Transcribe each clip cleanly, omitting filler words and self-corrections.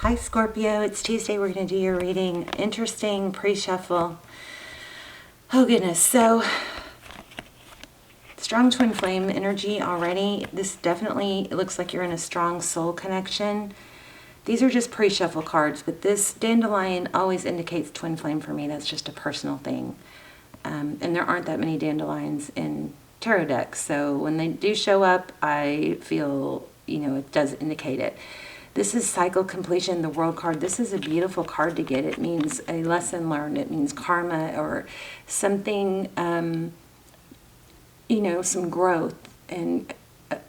Hi Scorpio, it's Tuesday. We're going to do your reading. Interesting pre-shuffle. Oh goodness, so strong twin flame energy already. This definitely looks like you're in a strong soul connection. These are just pre-shuffle cards, but this dandelion always indicates twin flame for me. That's just a personal thing. And there aren't that many dandelions in tarot decks, so when they do show up, I feel, it does indicate it. This is cycle completion, the world card. This is a beautiful card to get. It means a lesson learned. It means karma or something, some growth and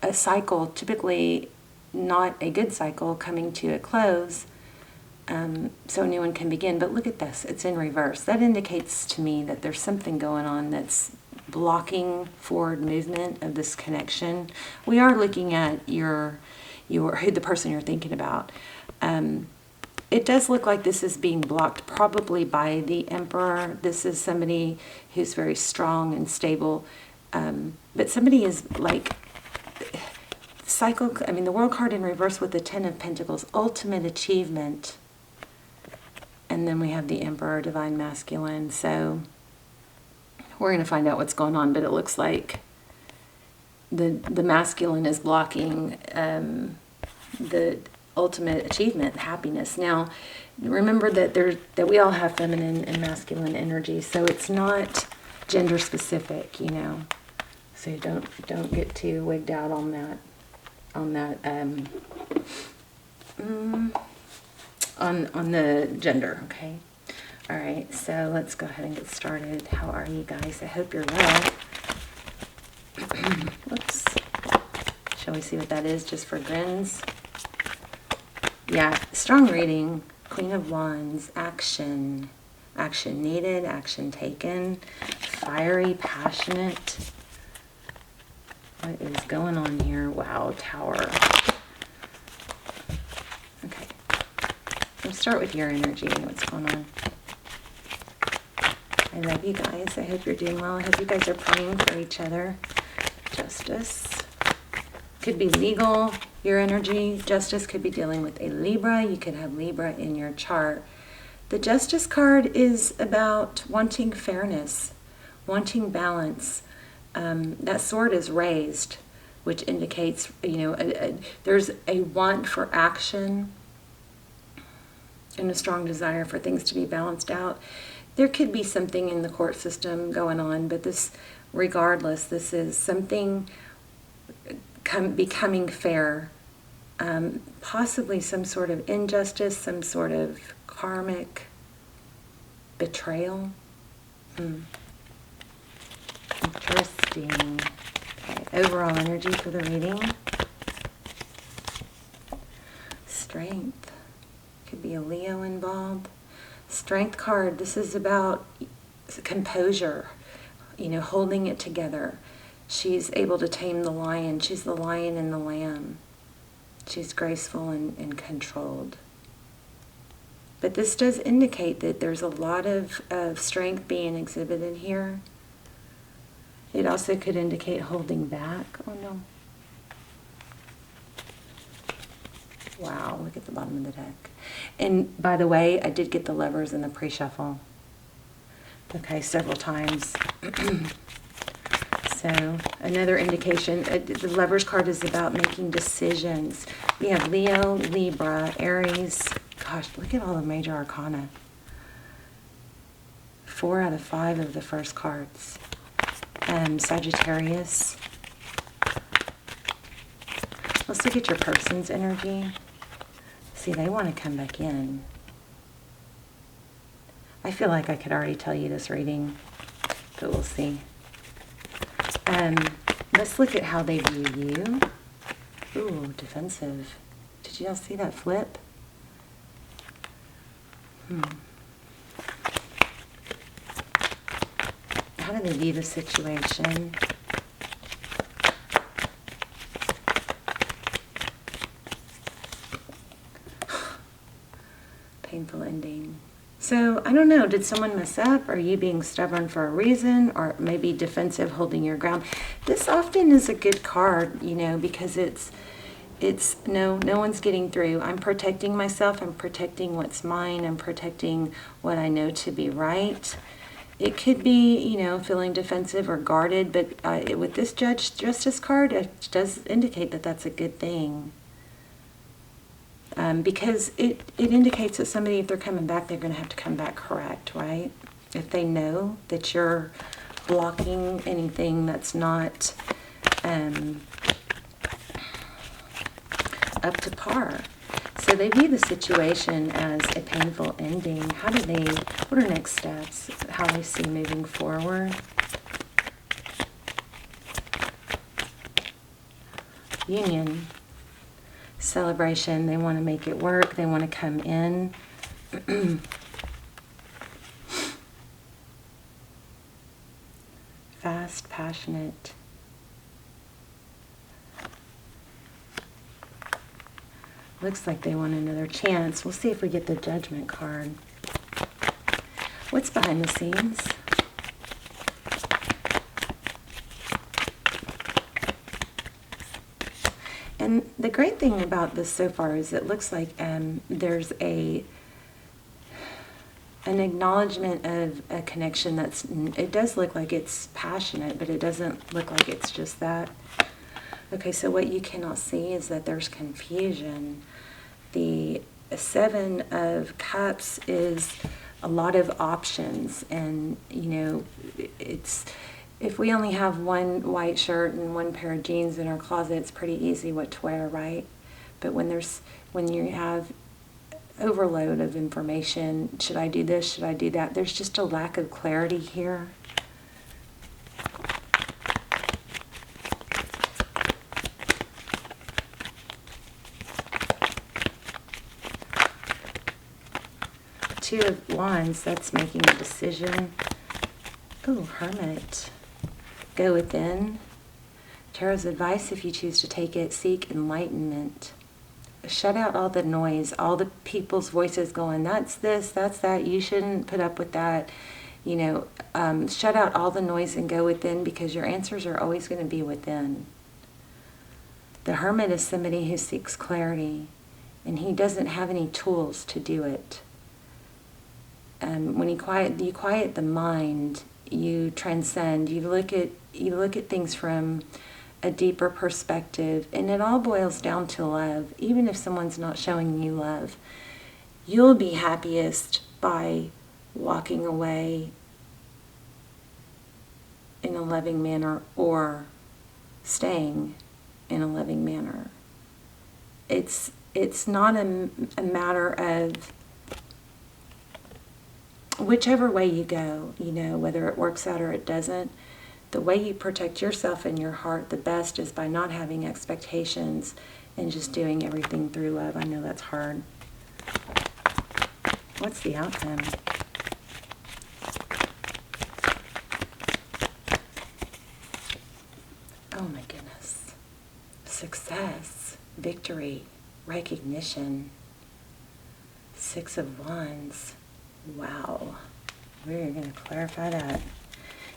a cycle, typically not a good cycle, coming to a close. So a new one can begin. But look at this. It's in reverse. That indicates to me that there's something going on that's blocking forward movement of this connection. We are looking at the person you're thinking about. It does look like this is being blocked probably by the Emperor. This is somebody who's very strong and stable. But somebody is like the world card in reverse with the Ten of Pentacles, ultimate achievement. And then we have the Emperor, divine masculine. So we're going to find out what's going on, but it looks like the masculine is blocking the ultimate achievement, happiness. Now, remember that we all have feminine and masculine energy, so it's not gender specific, So you don't get too wigged out on that on the gender, okay? All right, so let's go ahead and get started. How are you guys? I hope you're well. Whoops. Shall we see what that is, just for grins? Yeah, strong reading. Queen of Wands, action. Action needed, action taken. Fiery, passionate. What is going on here? Wow, Tower. Okay. Let's start with your energy. What's going on? I love you guys. I hope you're doing well. I hope you guys are praying for each other. Justice. Could be legal, your energy. Justice could be dealing with a Libra. You could have Libra in your chart. The Justice card is about wanting fairness, wanting balance. That sword is raised, which indicates, there's a want for action and a strong desire for things to be balanced out. There could be something in the court system going on, but regardless, this is something becoming fair. Possibly some sort of injustice, some sort of karmic betrayal. Interesting. Okay, overall energy for the reading. Strength. Could be a Leo involved. Strength card. This is about composure, holding it together. She's able to tame the lion. She's the lion and the lamb. She's graceful and controlled. But this does indicate that there's a lot of strength being exhibited here. It also could indicate holding back. Oh no. Wow, look at the bottom of the deck. And by the way, I did get the Lovers in the pre-shuffle. Okay, several times. So another indication, the Lovers card is about making decisions. We have Leo, Libra, Aries. Gosh, look at all the major arcana. 4 out of 5 of the first cards. Sagittarius. Let's look at your person's energy. See, they want to come back in. I feel like I could already tell you this reading, but we'll see. Let's look at how they view you. Ooh, defensive. Did you all see that flip? How do they view the situation? Painful ending. So, I don't know, did someone mess up? Are you being stubborn for a reason? Or maybe defensive, holding your ground? This often is a good card, because it's It's no one's getting through. I'm protecting myself. I'm protecting what's mine. I'm protecting what I know to be right. It could be, you know, feeling defensive or guarded, but with this Judge Justice card, it does indicate that that's a good thing. Because it indicates that somebody, if they're coming back, they're going to have to come back correct, right? If they know that you're blocking anything that's not up to par. So they view the situation as a painful ending. What are next steps? How they see moving forward? Union. Celebration. They want to make it work. They want to come in. Fast, passionate. Looks like they want another chance. We'll see if we get the Judgment card. What's behind the scenes? And the great thing about this so far is it looks like there's an acknowledgement of a connection it does look like it's passionate, but it doesn't look like it's just that. Okay, so what you cannot see is that there's confusion. The Seven of Cups is a lot of options, and you know, if we only have one white shirt and one pair of jeans in our closet, it's pretty easy what to wear, right? But when you have overload of information, should I do this, should I do that, there's just a lack of clarity here. Two of Wands, that's making a decision. Oh, Hermit. Go within. Tarot's advice, if you choose to take it, seek enlightenment. Shut out all the noise, all the people's voices going, that's this, that's that, you shouldn't put up with that. You know, shut out all the noise and go within, because your answers are always going to be within. The Hermit is somebody who seeks clarity, and he doesn't have any tools to do it. When you quiet the mind, you transcend. You look at things from a deeper perspective, and it all boils down to love. Even if someone's not showing you love, you'll be happiest by walking away in a loving manner or staying in a loving manner. It's not a matter of whichever way you go, you know, whether it works out or it doesn't. The way you protect yourself and your heart the best is by not having expectations and just doing everything through love. I know that's hard. What's the outcome? Oh my goodness. Success, victory, recognition. Six of Wands. Wow. We're going to clarify that.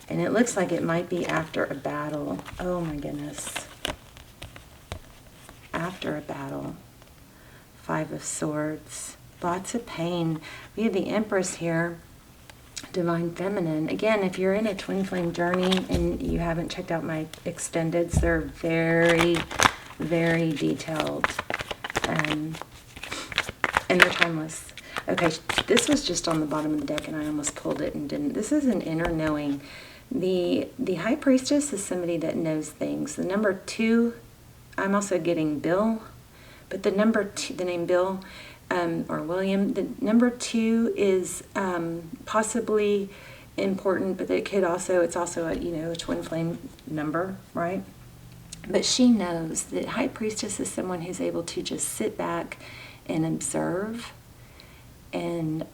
And it looks like it might be after a battle. Oh my goodness. After a battle. Five of Swords. Lots of pain. We have the Empress here. Divine Feminine. Again, if you're in a twin flame journey and you haven't checked out my extendeds, they're very, very detailed. And they're timeless. Okay, this was just on the bottom of the deck and I almost pulled it and didn't. This is an inner knowing. The High Priestess is somebody that knows things. The number 2, I'm also getting Bill, but the number 2, the name Bill or William, the number 2 is possibly important, but it's also a, you know, a twin flame number, right? But she knows that High Priestess is someone who's able to just sit back and observe and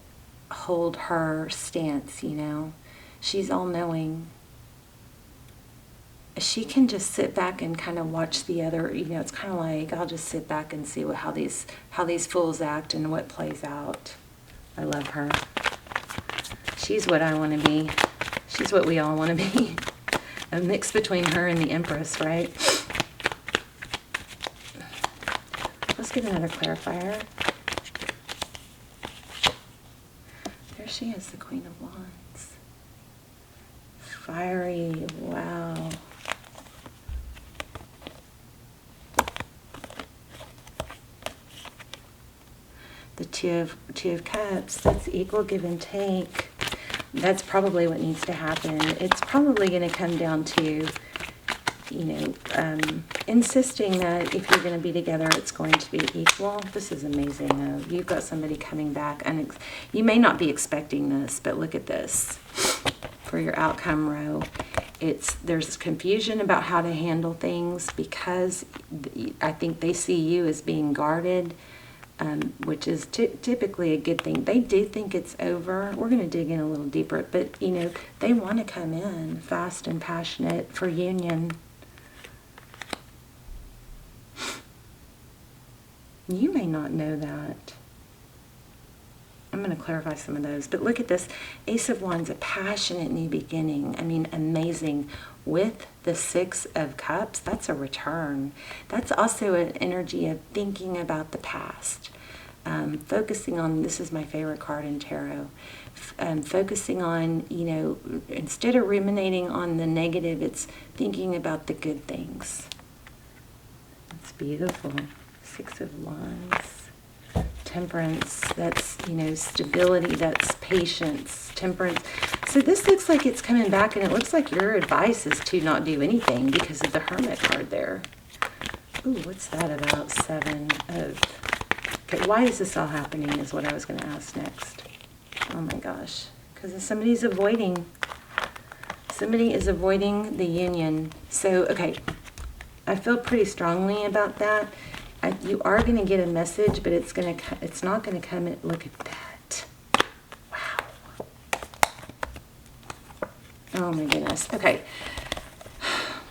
hold her stance, you know. She's all-knowing. She can just sit back and kind of watch the other, you know, it's kind of like, I'll just sit back and see how these fools act and what plays out. I love her. She's what I want to be. She's what we all want to be. A mix between her and the Empress, right? get another clarifier. There she is, the Queen of Wands. Fiery, wow. The Two of Cups, that's equal give and take. That's probably what needs to happen. It's probably going to come down to, you know, insisting that if you're going to be together, it's going to be equal. This is amazing, though. You've got somebody coming back, and you may not be expecting this, but look at this. For your outcome row, there's confusion about how to handle things because I think they see you as being guarded. Which is typically a good thing. They do think it's over. We're going to dig in a little deeper, but you know, they want to come in fast and passionate for union. You may not know that. I'm going to clarify some of those, but look at this. Ace of Wands, a passionate new beginning. I mean, amazing. With the Six of Cups, that's a return. That's also an energy of thinking about the past. Focusing on, this is my favorite card in tarot, focusing on, you know, instead of ruminating on the negative, it's thinking about the good things. It's beautiful. Six of Wands. Temperance, that's, you know, stability, that's patience, temperance. So this looks like it's coming back, and it looks like your advice is to not do anything because of the Hermit card there. Ooh, what's that about? Seven of... Okay, why is this all happening is what I was going to ask next. Oh my gosh. Because somebody is avoiding the union. So, okay, I feel pretty strongly about that. You are going to get a message, but it's not going to come at, look at that. Wow. Oh my goodness. Okay.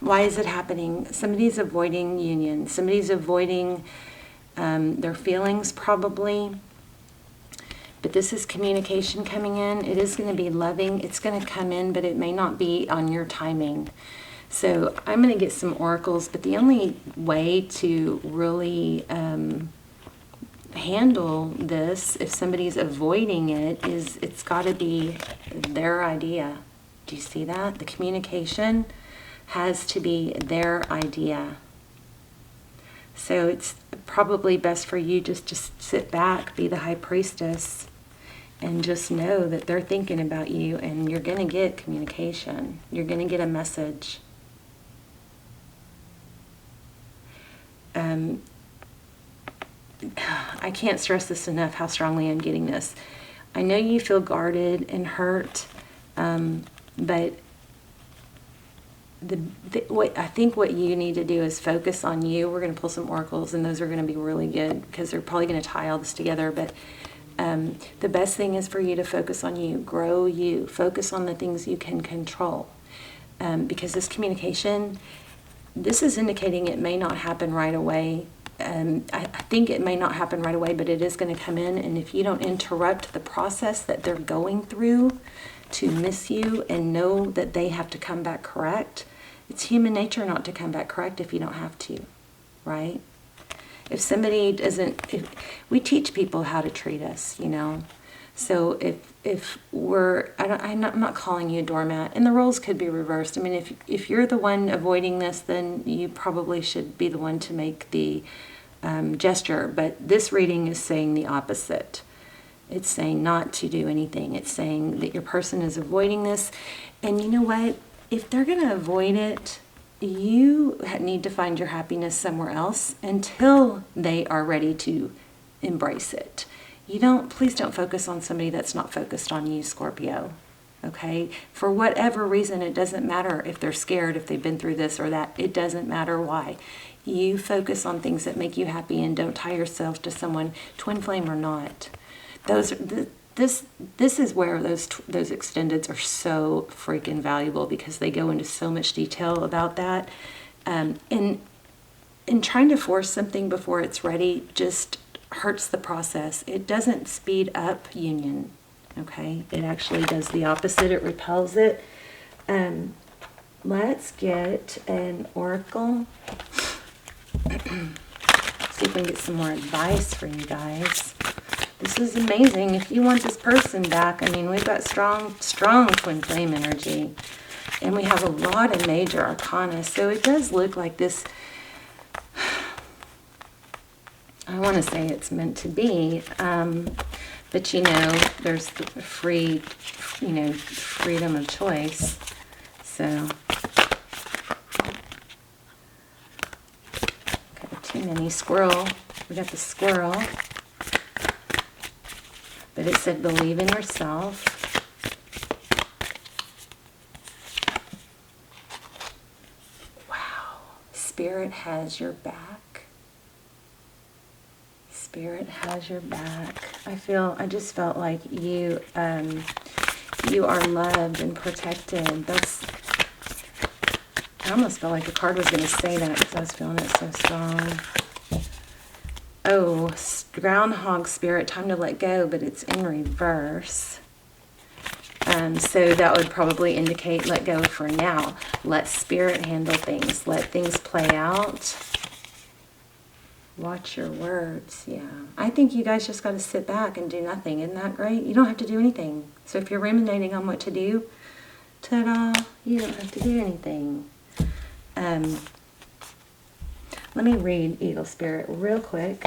Why is it happening? Somebody's avoiding union. Somebody's avoiding their feelings probably. But this is communication coming in. It is going to be loving. It's going to come in, but it may not be on your timing. So I'm going to get some oracles, but the only way to really handle this, if somebody's avoiding it, is it's got to be their idea. Do you see that? The communication has to be their idea. So it's probably best for you just to sit back, be the high priestess, and just know that they're thinking about you, and you're going to get communication. You're going to get a message. I can't stress this enough, how strongly I'm getting this. I know you feel guarded and hurt, but I think what you need to do is focus on you. We're going to pull some oracles, and those are going to be really good because they're probably going to tie all this together. But the best thing is for you to focus on you, grow you, focus on the things you can control. Because this communication, this is indicating it may not happen right away. I think it may not happen right away, but it is going to come in. And if you don't interrupt the process that they're going through to miss you and know that they have to come back correct, it's human nature not to come back correct if you don't have to, right? If somebody doesn't, we teach people how to treat us, you know. So if we're, I'm not calling you a doormat, and the roles could be reversed. I mean, if you're the one avoiding this, then you probably should be the one to make the gesture. But this reading is saying the opposite. It's saying not to do anything. It's saying that your person is avoiding this. And you know what? If they're going to avoid it, you need to find your happiness somewhere else until they are ready to embrace it. Please don't focus on somebody that's not focused on you, Scorpio. Okay? For whatever reason, it doesn't matter if they're scared, if they've been through this or that. It doesn't matter why. You focus on things that make you happy and don't tie yourself to someone, twin flame or not. This is where those extendeds are so freaking valuable, because they go into so much detail about that. In trying to force something before it's ready just hurts the process. It doesn't speed up union, okay? It actually does the opposite. It repels it. Let's get an oracle. see if we can get some more advice for you guys. This is amazing. If you want this person back, I mean, we've got strong twin flame energy. And we have a lot of major arcana. So it does look like this, I want to say it's meant to be. But you know, there's the freedom of choice. So, okay, too many squirrel. We got the squirrel. But it said believe in yourself. Wow. Spirit has your back. Spirit has your back. I just felt like you are loved and protected. I almost felt like the card was going to say that because I was feeling it so strong. Oh, groundhog spirit, time to let go, but it's in reverse. So that would probably indicate let go for now. Let spirit handle things. Let things play out. Watch your words. Yeah. I think you guys just got to sit back and do nothing. Isn't that great? You don't have to do anything. So if you're ruminating on what to do, ta-da, you don't have to do anything. Let me read Eagle Spirit real quick,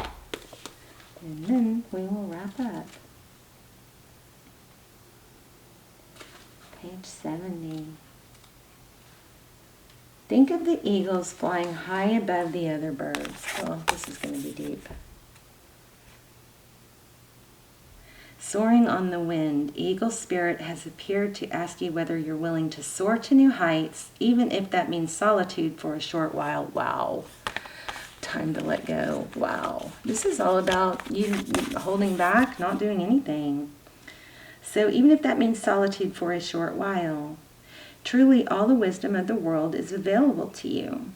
and then we will wrap up. Page 70. Think of the eagles flying high above the other birds. Oh, this is going to be deep. Soaring on the wind, Eagle Spirit has appeared to ask you whether you're willing to soar to new heights, even if that means solitude for a short while. Wow. Time to let go. Wow. This is all about you holding back, not doing anything. So even if that means solitude for a short while, truly all the wisdom of the world is available to you.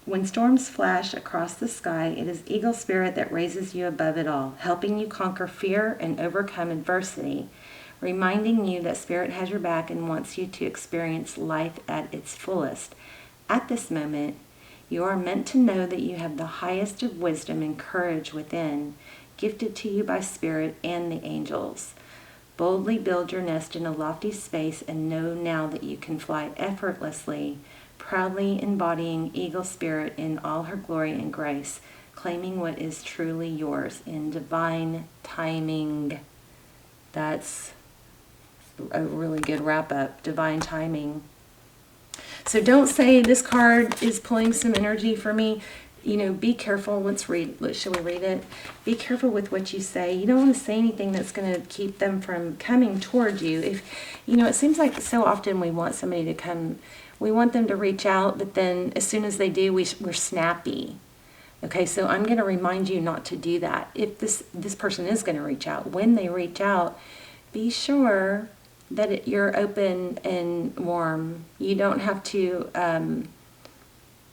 When storms flash across the sky, it is Eagle Spirit that raises you above it all, helping you conquer fear and overcome adversity, reminding you that Spirit has your back and wants you to experience life at its fullest. At this moment, you are meant to know that you have the highest of wisdom and courage within, gifted to you by Spirit and the angels. Boldly build your nest in a lofty space and know now that you can fly effortlessly, proudly embodying Eagle Spirit in all her glory and grace, claiming what is truly yours in divine timing. That's a really good wrap-up, divine timing. So don't say this card is pulling some energy for me. You know, be careful. Shall we read it? Be careful with what you say. You don't want to say anything that's going to keep them from coming toward you. It seems like so often we want somebody to come, we want them to reach out, but then as soon as they do, we're snappy. Okay, so I'm going to remind you not to do that. If this person is going to reach out, when they reach out, be sure that you're open and warm. You don't have to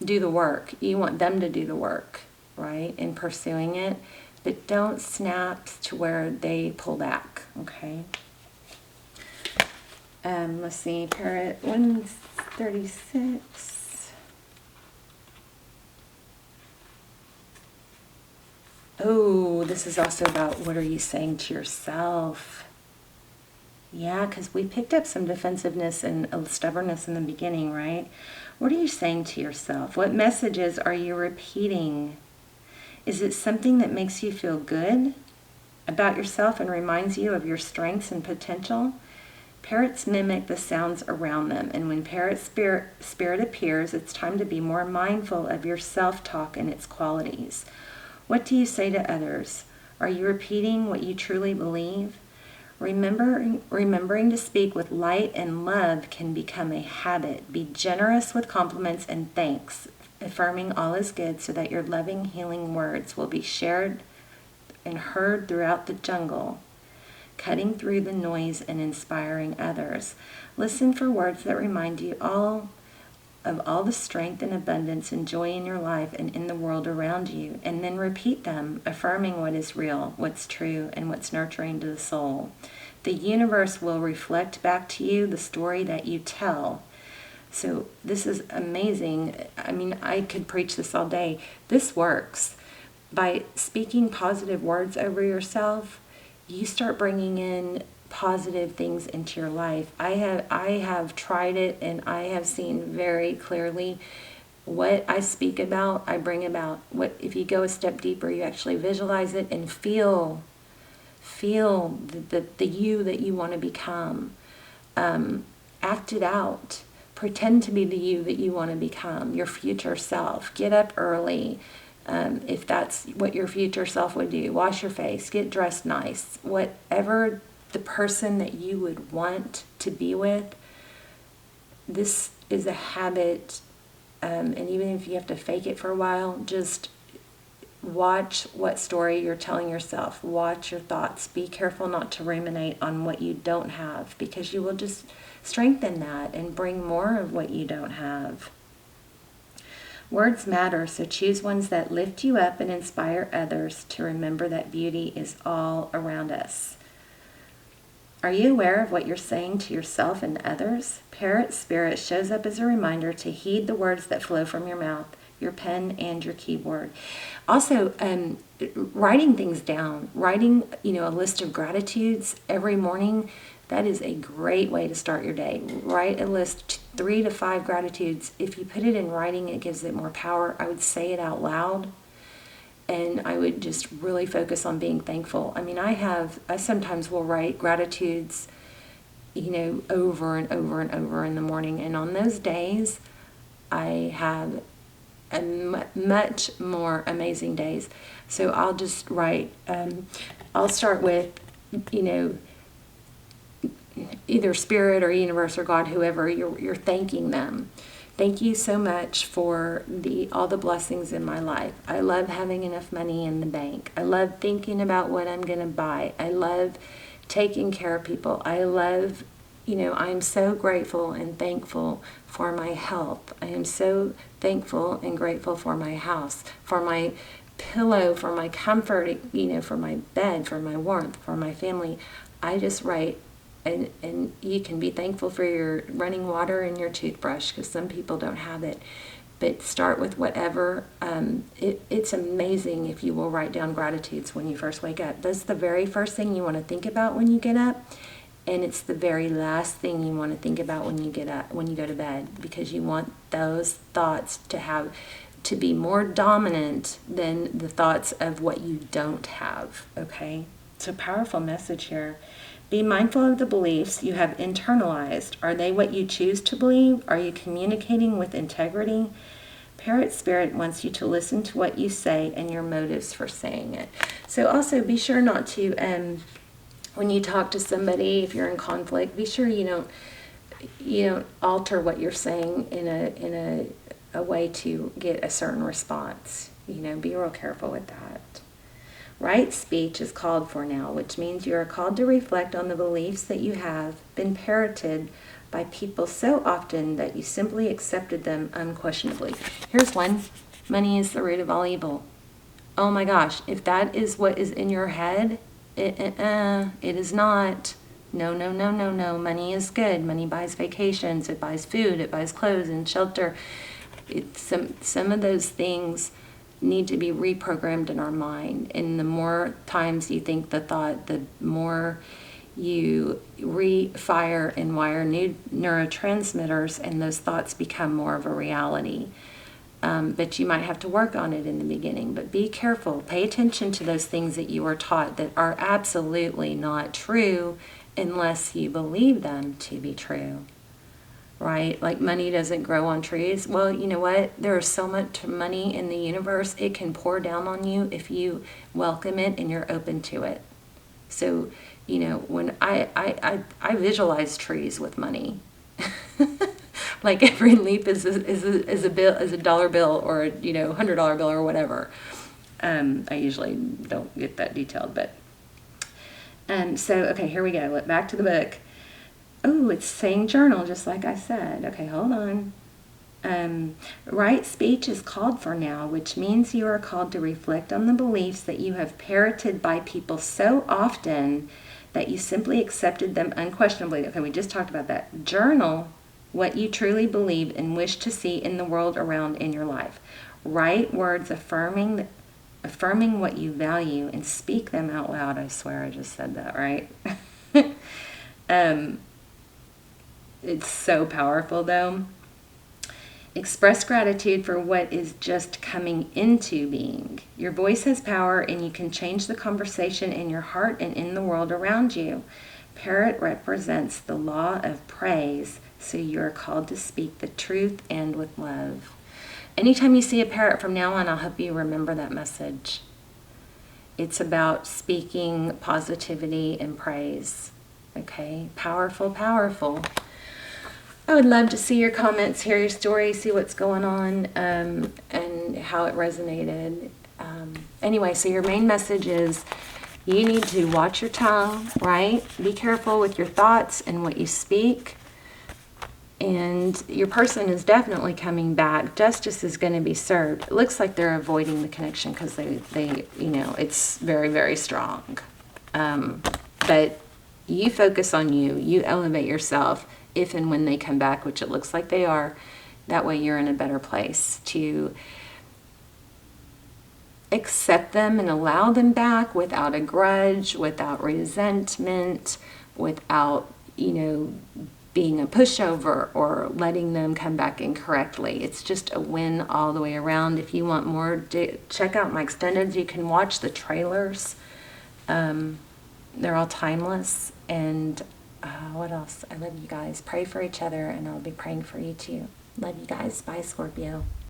do the work. You want them to do the work, right, in pursuing it. But don't snap to where they pull back, okay? Let's see, Parrot 136. Oh, this is also about what are you saying to yourself? Yeah, because we picked up some defensiveness and stubbornness in the beginning, right? What are you saying to yourself? What messages are you repeating? Is it something that makes you feel good about yourself and reminds you of your strengths and potential? Parrots mimic the sounds around them, and when parrot spirit appears, it's time to be more mindful of your self-talk and its qualities. What do you say to others? Are you repeating what you truly believe? Remembering to speak with light and love can become a habit. Be generous with compliments and thanks, affirming all is good so that your loving, healing words will be shared and heard throughout the jungle, cutting through the noise and inspiring others. Listen for words that remind you of all the strength and abundance and joy in your life and in the world around you, and then repeat them, affirming what is real, what's true, and what's nurturing to the soul. The universe will reflect back to you the story that you tell. So this is amazing. I mean, I could preach this all day. This works. by speaking positive words over yourself, you start bringing in positive things into your life. I have tried it, and I have seen very clearly what I speak about, I bring about. What if you go a step deeper, you actually visualize it and feel the you that you want to become. Act it out. Pretend to be the you that you want to become, your future self. Get up early, if that's what your future self would do. Wash your face, get dressed nice. Whatever the person that you would want to be with, this is a habit, and even if you have to fake it for a while, just watch what story you're telling yourself. Watch your thoughts. Be careful not to ruminate on what you don't have, because you will just strengthen that and bring more of what you don't have. Words matter, so choose ones that lift you up and inspire others to remember that beauty is all around us. Are you aware of what you're saying to yourself and others? Parrot Spirit shows up as a reminder to heed the words that flow from your mouth, your pen, and your keyboard. Also, writing things down, writing, a list of gratitudes every morning, that is a great way to start your day. Write a list, 3 to 5 gratitudes. If you put it in writing, it gives it more power. I would say it out loud, and I would just really focus on being thankful. I sometimes will write gratitudes, over and over and over in the morning. And on those days, I have much more amazing days. So I'll just write, I'll start with, either spirit or universe or God, whoever you're thanking them. Thank you so much for all the blessings in my life. I love having enough money in the bank. I love thinking about what I'm going to buy. I love taking care of people. I love, I'm so grateful and thankful for my health. I am so thankful and grateful for my house, for my pillow, for my comfort, for my bed, for my warmth, for my family. I just write. And you can be thankful for your running water and your toothbrush, because some people don't have it. But start with whatever. It's amazing if you will write down gratitudes when you first wake up. That's the very first thing you want to think about when you get up. And it's the very last thing you want to think about when you get up, when you go to bed, because you want those thoughts to be more dominant than the thoughts of what you don't have. Okay? It's a powerful message here. Be mindful of the beliefs you have internalized. Are they what you choose to believe? Are you communicating with integrity? Parrot Spirit wants you to listen to what you say and your motives for saying it. So also be sure not to, when you talk to somebody, if you're in conflict, be sure you don't alter what you're saying in a way to get a certain response. Be real careful with that. Right speech is called for now, which means you are called to reflect on the beliefs that you have been parroted by people so often that you simply accepted them unquestionably. Here's one. Money is the root of all evil. Oh my gosh, if that is what is in your head, it is not. No. Money is good. Money buys vacations. It buys food. It buys clothes and shelter. Some of those things need to be reprogrammed in our mind. And the more times you think the thought, the more you refire and wire new neurotransmitters, and those thoughts become more of a reality. But you might have to work on it in the beginning. But be careful. Pay attention to those things that you are taught that are absolutely not true unless you believe them to be true. Right? Like money doesn't grow on trees. Well, you know what? There is so much money in the universe, it can pour down on you if you welcome it and you're open to it. So, when I visualize trees with money, like every leaf is a bill, is a dollar bill, or $100 bill or whatever. I usually don't get that detailed, but so okay, here we go. Back to the book. Oh, it's saying journal, just like I said. Okay, hold on. Right speech is called for now, which means you are called to reflect on the beliefs that you have parroted by people so often that you simply accepted them unquestionably. Okay, we just talked about that. Journal what you truly believe and wish to see in the world around in your life. Write words affirming affirming what you value and speak them out loud. I swear I just said that, right? It's so powerful though. Express gratitude for what is just coming into being. Your voice has power, and you can change the conversation in your heart and in the world around you. Parrot represents the law of praise, so you are called to speak the truth and with love. Anytime you see a parrot from now on, I'll help you remember that message. It's about speaking positivity and praise. Okay? Powerful, powerful. I would love to see your comments, hear your story, see what's going on, and how it resonated. Anyway, so your main message is you need to watch your tongue, right? Be careful with your thoughts and what you speak. And your person is definitely coming back. Justice is going to be served. It looks like they're avoiding the connection because they it's very, very strong. But you focus on you. You elevate yourself. If and when they come back, which it looks like they are, that way you're in a better place to accept them and allow them back without a grudge, without resentment, without, being a pushover or letting them come back incorrectly. It's just a win all the way around. If you want more, check out my extendeds. You can watch the trailers. They're all timeless. And what else? I love you guys. Pray for each other, and I'll be praying for you too. Love you guys. Bye, Scorpio.